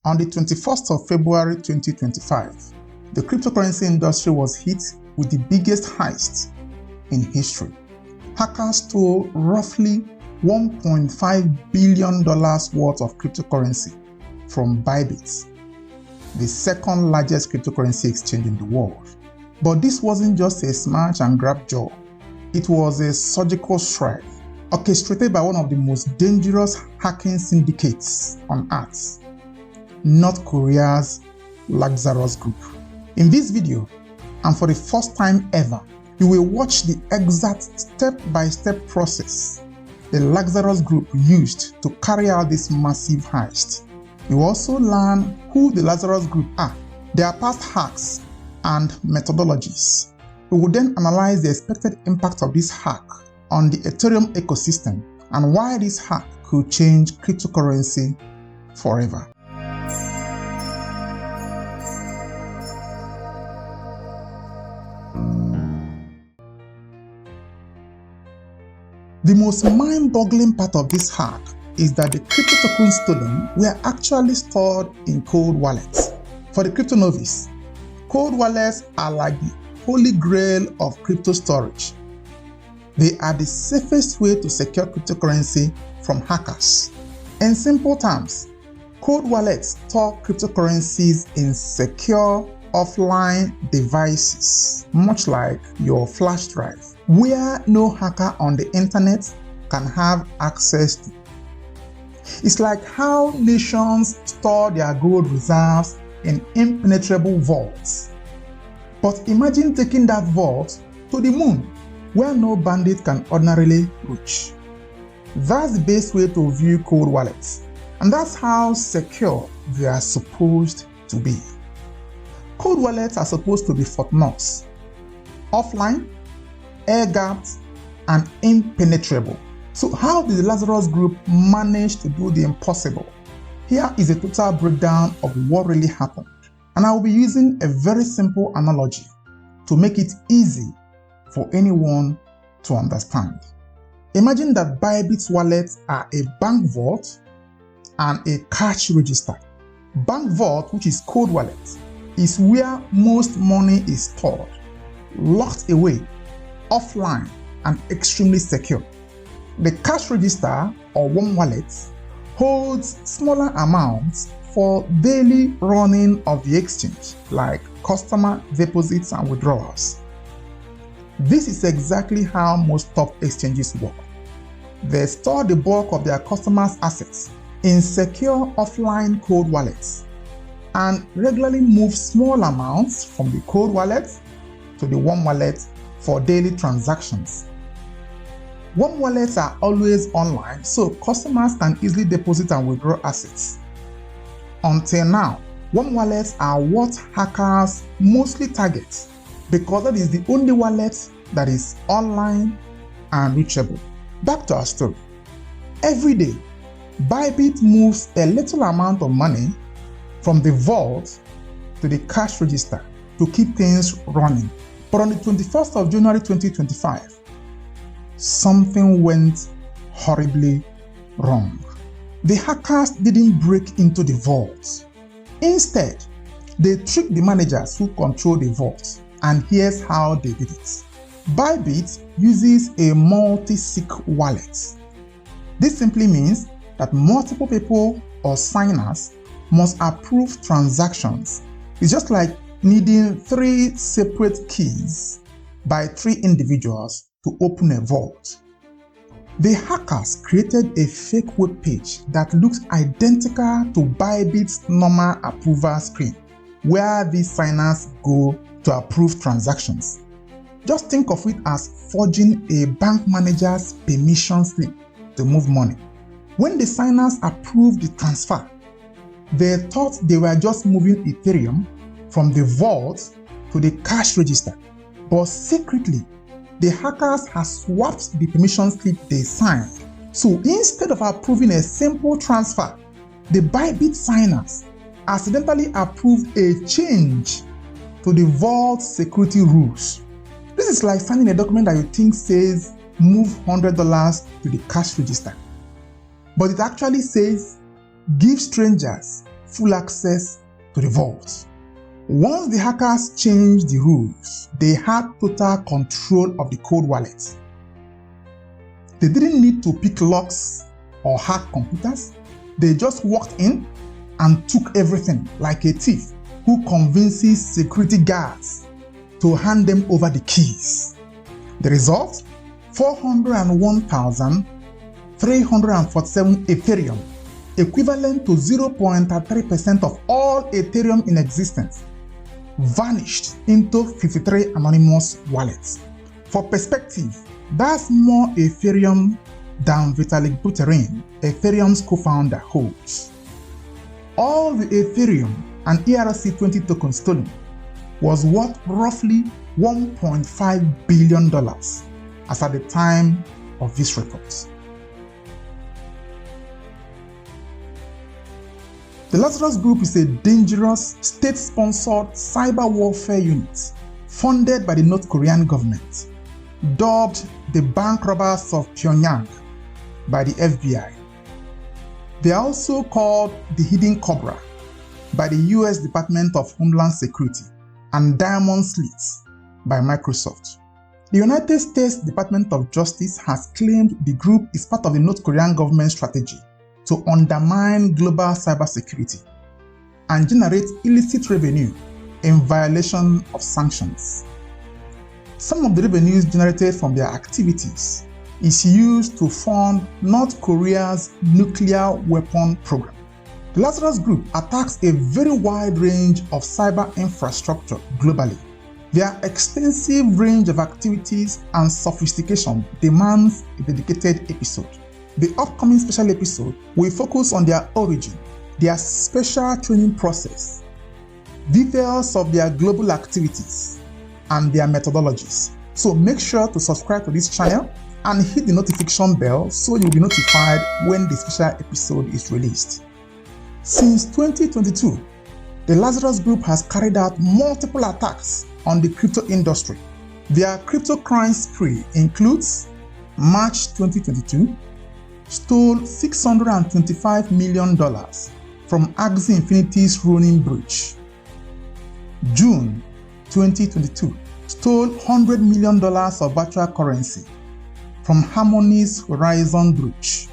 On the 21st of February 2025, the cryptocurrency industry was hit with the biggest heist in history. Hackers stole roughly $1.5 billion worth of cryptocurrency from ByBit, the second largest cryptocurrency exchange in the world. But this wasn't just a smash and grab job. It was a surgical strike orchestrated by one of the most dangerous hacking syndicates on earth, North Korea's Lazarus group. In this video, and for the first time ever, you will watch the exact step-by-step process the Lazarus group used to carry out this massive heist. You will also learn who the Lazarus group are, their past hacks, and methodologies. We will then analyze the expected impact of this hack on the Ethereum ecosystem and why this hack could change cryptocurrency forever. The most mind-boggling part of this hack is that the crypto tokens stolen were actually stored in cold wallets. For the crypto novice, cold wallets are like the holy grail of crypto storage. They are the safest way to secure cryptocurrency from hackers. In simple terms, cold wallets store cryptocurrencies in secure offline devices, much like your flash drive, where no hacker on the internet can have access to. It's like how nations store their gold reserves in impenetrable vaults. But imagine taking that vault to the moon, where no bandit can ordinarily reach. That's the best way to view cold wallets, and that's how secure they are supposed to be. Cold wallets are supposed to be Fort Knox, offline, air-gapped, and impenetrable. So how did the Lazarus group manage to do the impossible? Here is a total breakdown of what really happened, and I will be using a very simple analogy to make it easy for anyone to understand. Imagine that ByBit's wallets are a bank vault and a cash register. Bank vault, which is cold wallet, is where most money is stored, locked away, offline, and extremely secure. The cash register, or warm wallet, holds smaller amounts for daily running of the exchange, like customer deposits and withdrawals. This is exactly how most top exchanges work. They store the bulk of their customers' assets in secure offline cold wallets and regularly move small amounts from the cold wallet to the warm wallet for daily transactions. Warm wallets are always online, so customers can easily deposit and withdraw assets. Until now, warm wallets are what hackers mostly target because that is the only wallet that is online and reachable. Back to our story. Every day, ByBit moves a little amount of money from the vault to the cash register to keep things running. But on the 21st of January 2025, something went horribly wrong. The hackers didn't break into the vault. Instead, they tricked the managers who control the vault, and here's how they did it. ByBit uses a multi-sig wallet. This simply means that multiple people or signers must approve transactions. It's just like needing 3 separate keys by 3 individuals to open a vault. The hackers created a fake web page that looks identical to ByBit's normal approval screen, where these signers go to approve transactions. Just think of it as forging a bank manager's permission slip to move money. When the signers approved the transfer, they thought they were just moving Ethereum from the vault to the cash register. But secretly, the hackers had swapped the permission slip they signed. So instead of approving a simple transfer, the ByBit signers accidentally approved a change to the vault security rules. This is like signing a document that you think says move $100 to the cash register, but it actually says give strangers full access to the vault. Once the hackers changed the rules, they had total control of the cold wallet. They didn't need to pick locks or hack computers. They just walked in and took everything like a thief who convinces security guards to hand them over the keys. The result? 401,347 Ethereum, equivalent to 0.3% of all Ethereum in existence, vanished into 53 anonymous wallets. For perspective, that's more Ethereum than Vitalik Buterin, Ethereum's co-founder, holds. All the Ethereum and ERC-20 tokens stolen was worth roughly $1.5 billion as at the time of this report. The Lazarus Group is a dangerous, state-sponsored cyber warfare unit funded by the North Korean government, dubbed the bank robbers of Pyongyang by the FBI. They are also called the Hidden Cobra by the US Department of Homeland Security and Diamond Slits by Microsoft. The United States Department of Justice has claimed the group is part of the North Korean government strategy to undermine global cybersecurity and generate illicit revenue in violation of sanctions. Some of the revenues generated from their activities is used to fund North Korea's nuclear weapon program. The Lazarus Group attacks a very wide range of cyber infrastructure globally. Their extensive range of activities and sophistication demands a dedicated episode. The upcoming special episode will focus on their origin, their special training process, details of their global activities, and their methodologies. So make sure to subscribe to this channel and hit the notification bell so you'll be notified when the special episode is released. Since 2022, the Lazarus Group has carried out multiple attacks on the crypto industry. Their crypto crime spree includes March 2022, stole $625 million from Axie Infinity's Ronin Bridge. June 2022, stole $100 million of virtual currency from Harmony's Horizon Bridge.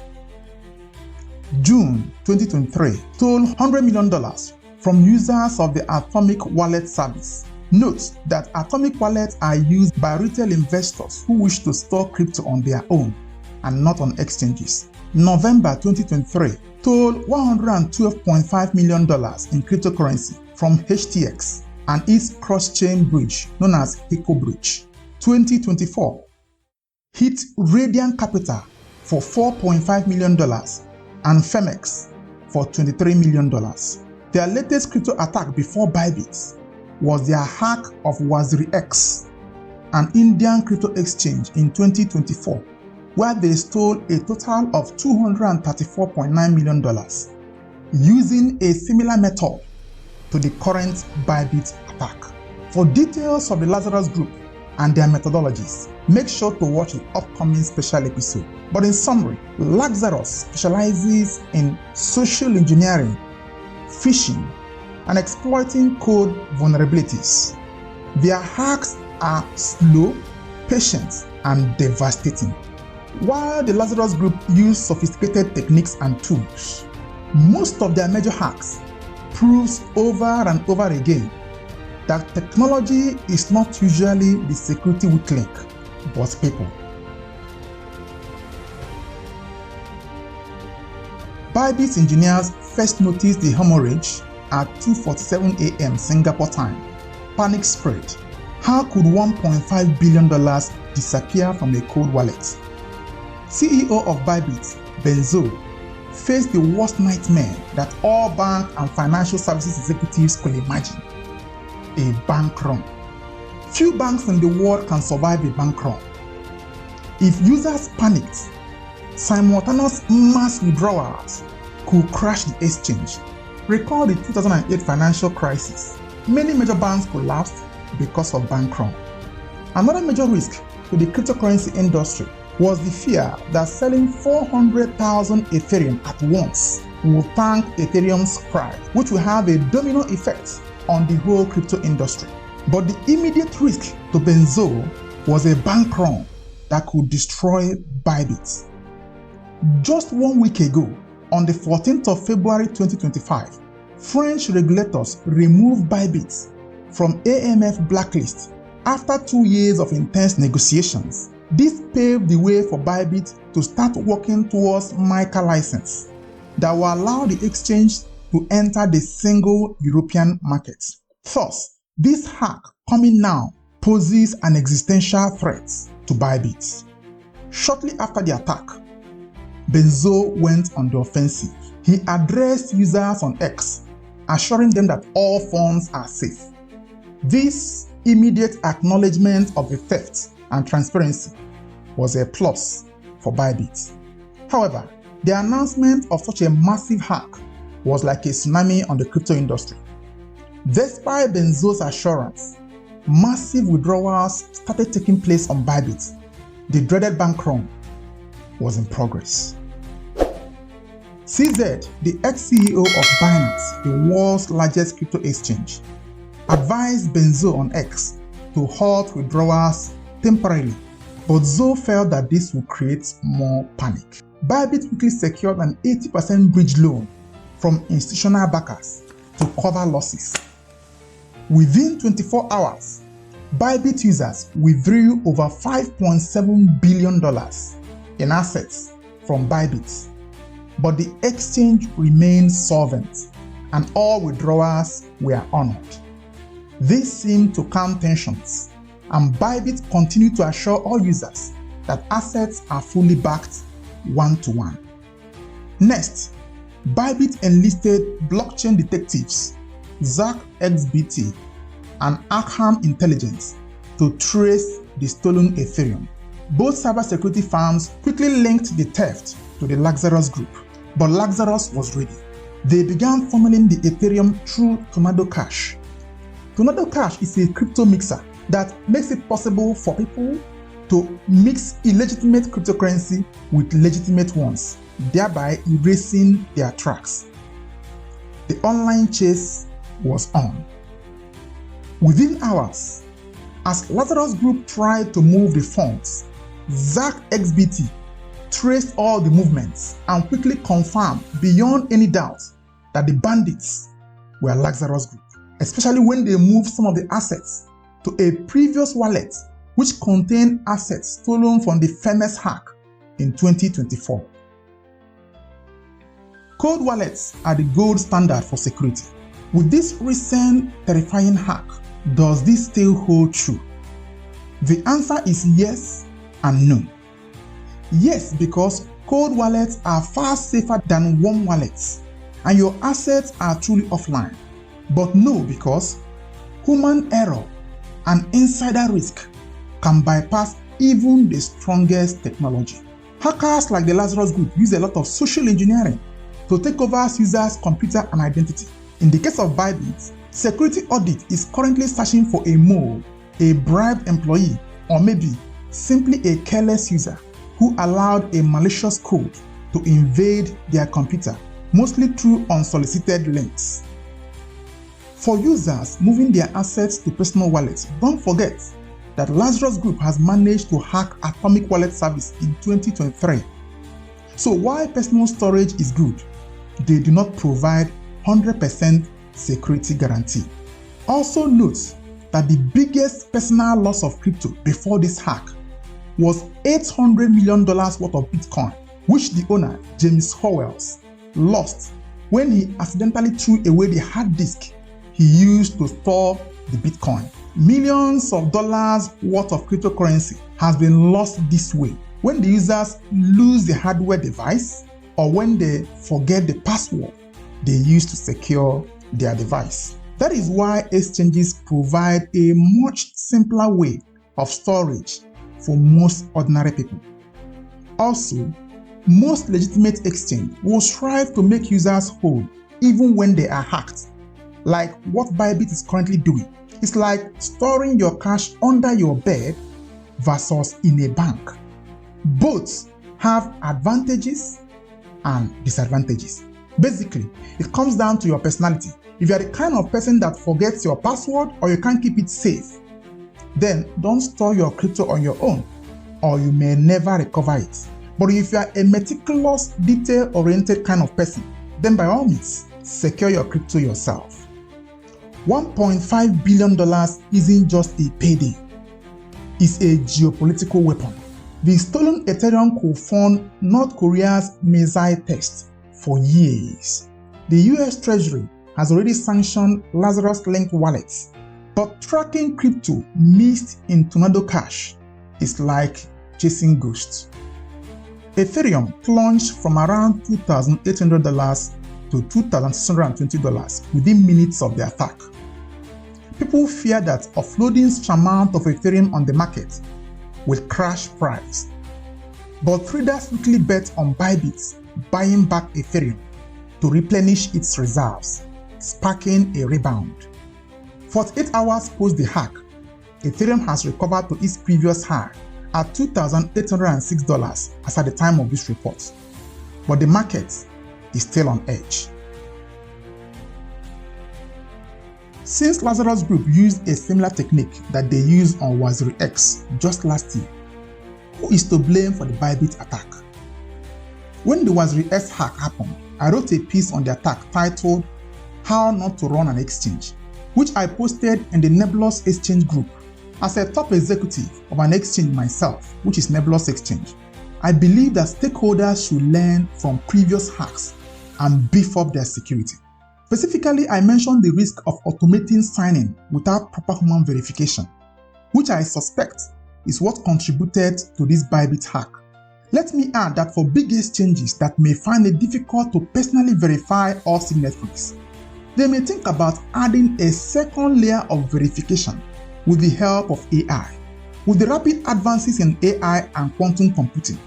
June 2023, stole $100 million from users of the Atomic Wallet service. Note that Atomic wallets are used by retail investors who wish to store crypto on their own and not on exchanges. November 2023, stole $112.5 million in cryptocurrency from HTX and its cross-chain bridge known as Eco Bridge. 2024, hit Radiant Capital for $4.5 million and Femex for $23 million. Their latest crypto attack before ByBit was their hack of WaziriX, an Indian crypto exchange in 2024, where they stole a total of $234.9 million, using a similar method to the current ByBit attack. For details of the Lazarus Group and their methodologies, make sure to watch the upcoming special episode. But in summary, Lazarus specializes in social engineering, phishing, and exploiting code vulnerabilities. Their hacks are slow, patient, and devastating. While the Lazarus Group use sophisticated techniques and tools, most of their major hacks proves over and over again that technology is not usually the security weak link, but people. ByBit engineers first noticed the hemorrhage at 2:47 a.m. Singapore time. Panic spread. How could $1.5 billion disappear from a cold wallet? CEO of ByBit, Benzo, faced the worst nightmare that all bank and financial services executives could imagine: a bank run. Few banks in the world can survive a bank run. If users panicked, simultaneous mass withdrawals could crash the exchange. Recall the 2008 financial crisis. Many major banks collapsed because of bank run. Another major risk to the cryptocurrency industry was the fear that selling 400,000 Ethereum at once will thank Ethereum's pride, which will have a domino effect on the whole crypto industry. But the immediate risk to Benzo was a bank run that could destroy ByBit. Just 1 week ago, on the 14th of February 2025, French regulators removed ByBit from AMF blacklist after 2 years of intense negotiations. This paved the way for ByBit to start working towards MiCA license that will allow the exchange to enter the single European market. Thus, this hack coming now poses an existential threat to ByBit. Shortly after the attack, Benzo went on the offensive. He addressed users on X, assuring them that all funds are safe. This immediate acknowledgement of the theft and transparency was a plus for ByBit. However, the announcement of such a massive hack was like a tsunami on the crypto industry. Despite Benzo's assurance, massive withdrawals started taking place on ByBit. The dreaded bank run was in progress. CZ, the ex-CEO of Binance, the world's largest crypto exchange, advised Benzo on X to halt withdrawals temporarily, but Zo felt that this would create more panic. ByBit quickly secured an 80% bridge loan from institutional backers to cover losses. Within 24 hours, ByBit users withdrew over $5.7 billion in assets from ByBit, but the exchange remained solvent and all withdrawals were honored. This seemed to calm tensions, and ByBit continued to assure all users that assets are fully backed one-to-one. Next, ByBit enlisted blockchain detectives ZachXBT and Arkham Intelligence to trace the stolen Ethereum. Both cybersecurity firms quickly linked the theft to the Lazarus group, but Lazarus was ready. They began funneling the Ethereum through Tornado Cash. Tornado Cash is a crypto mixer that makes it possible for people to mix illegitimate cryptocurrency with legitimate ones, thereby erasing their tracks. The online chase was on. Within hours, as Lazarus Group tried to move the funds, ZachXBT traced all the movements and quickly confirmed beyond any doubt that the bandits were Lazarus Group, especially when they moved some of the assets to a previous wallet which contained assets stolen from the famous hack in 2024. Cold wallets are the gold standard for security. With this recent terrifying hack, does this still hold true? The answer is yes and no. Yes, because cold wallets are far safer than warm wallets, and your assets are truly offline. But no, because human error and insider risk can bypass even the strongest technology. Hackers like the Lazarus Group use a lot of social engineering to take over users' computer and identity. In the case of ByBit, security audit is currently searching for a mole, a bribed employee, or maybe simply a careless user who allowed a malicious code to invade their computer, mostly through unsolicited links. For users moving their assets to personal wallets, don't forget that Lazarus Group has managed to hack Atomic Wallet service in 2023. So while personal storage is good, they do not provide 100% security guarantee. Also note that the biggest personal loss of crypto before this hack was $800 million worth of Bitcoin, which the owner, James Howells, lost when he accidentally threw away the hard disk he used to store the Bitcoin. Millions of dollars worth of cryptocurrency has been lost this way when the users lose the hardware device or when they forget the password they use to secure their device. That is why exchanges provide a much simpler way of storage for most ordinary people. Also, most legitimate exchange will strive to make users whole even when they are hacked, like what ByBit is currently doing. It's like storing your cash under your bed versus in a bank. Both have advantages and disadvantages. Basically, it comes down to your personality. If you are the kind of person that forgets your password or you can't keep it safe, then don't store your crypto on your own, or you may never recover it. But if you are a meticulous, detail-oriented kind of person, then by all means, secure your crypto yourself. $1.5 billion isn't just a payday, it's a geopolitical weapon. The stolen Ethereum could fund North Korea's missile test for years. The US Treasury has already sanctioned Lazarus-linked wallets, but tracking crypto mixed in Tornado Cash is like chasing ghosts. Ethereum plunged from around $2,800 to $2,620 within minutes of the attack. People fear that offloading such amount of Ethereum on the market will crash price. But traders quickly bet on ByBit buying back Ethereum to replenish its reserves, sparking a rebound. 48 hours post the hack, Ethereum has recovered to its previous high at $2,806 as at the time of this report. But the market is still on edge. Since Lazarus Group used a similar technique that they used on Lazarus just last year, who is to blame for the ByBit attack? When the Lazarus hack happened, I wrote a piece on the attack titled "How Not to Run an Exchange," which I posted in the Nebulous Exchange group. As a top executive of an exchange myself, which is Nebulous Exchange, I believe that stakeholders should learn from previous hacks and beef up their security. Specifically, I mentioned the risk of automating signing without proper human verification, which I suspect is what contributed to this ByBit hack. Let me add that for big exchanges that may find it difficult to personally verify all signatories, they may think about adding a second layer of verification with the help of AI. With the rapid advances in AI and quantum computing,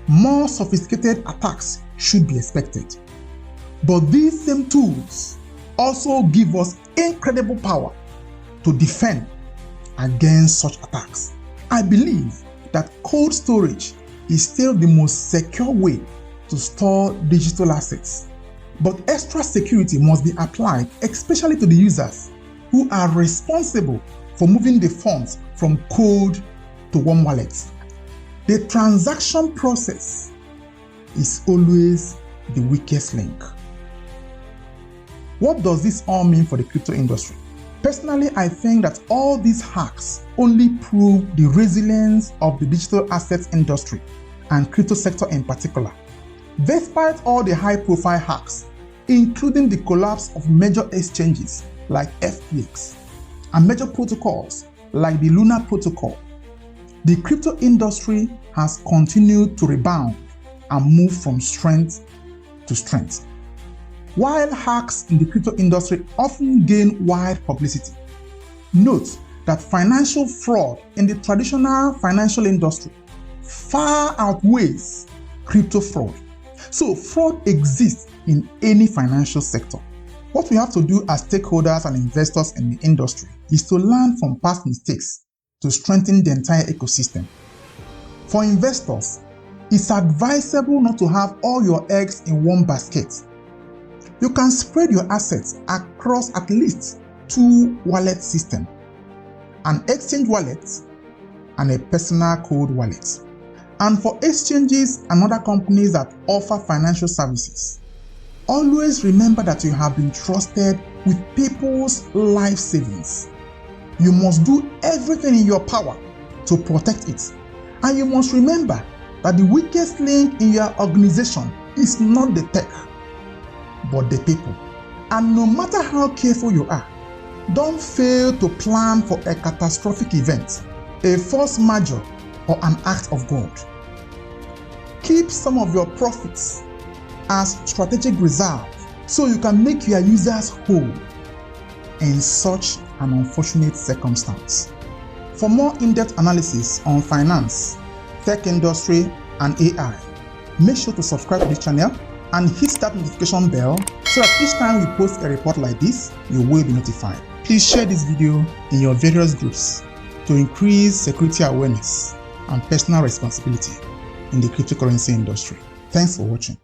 more sophisticated attacks should be expected. But these same tools also give us incredible power to defend against such attacks. I believe that cold storage is still the most secure way to store digital assets. But extra security must be applied, especially to the users who are responsible for moving the funds from cold to warm wallets. The transaction process is always the weakest link. What does this all mean for the crypto industry? Personally, I think that all these hacks only prove the resilience of the digital assets industry and crypto sector in particular. Despite all the high-profile hacks, including the collapse of major exchanges like FTX and major protocols like the Luna protocol, the crypto industry has continued to rebound and move from strength to strength. While hacks in the crypto industry often gain wide publicity, note that financial fraud in the traditional financial industry far outweighs crypto fraud. So fraud exists in any financial sector. What we have to do as stakeholders and investors in the industry is to learn from past mistakes to strengthen the entire ecosystem. For investors, it's advisable not to have all your eggs in one basket. You can spread your assets across at least 2 wallet systems, an exchange wallet and a personal cold wallet. And for exchanges and other companies that offer financial services, always remember that you have been trusted with people's life savings. You must do everything in your power to protect it. And you must remember that the weakest link in your organization is not the tech, but the people. And no matter how careful you are, don't fail to plan for a catastrophic event, a force majeure, or an act of God. Keep some of your profits as strategic reserve so you can make your users whole in such an unfortunate circumstance. For more in-depth analysis on finance, tech industry, and AI, make sure to subscribe to this channel and hit that notification bell so that each time we post a report like this, you will be notified. Please share this video in your various groups to increase security awareness and personal responsibility in the cryptocurrency industry. Thanks for watching.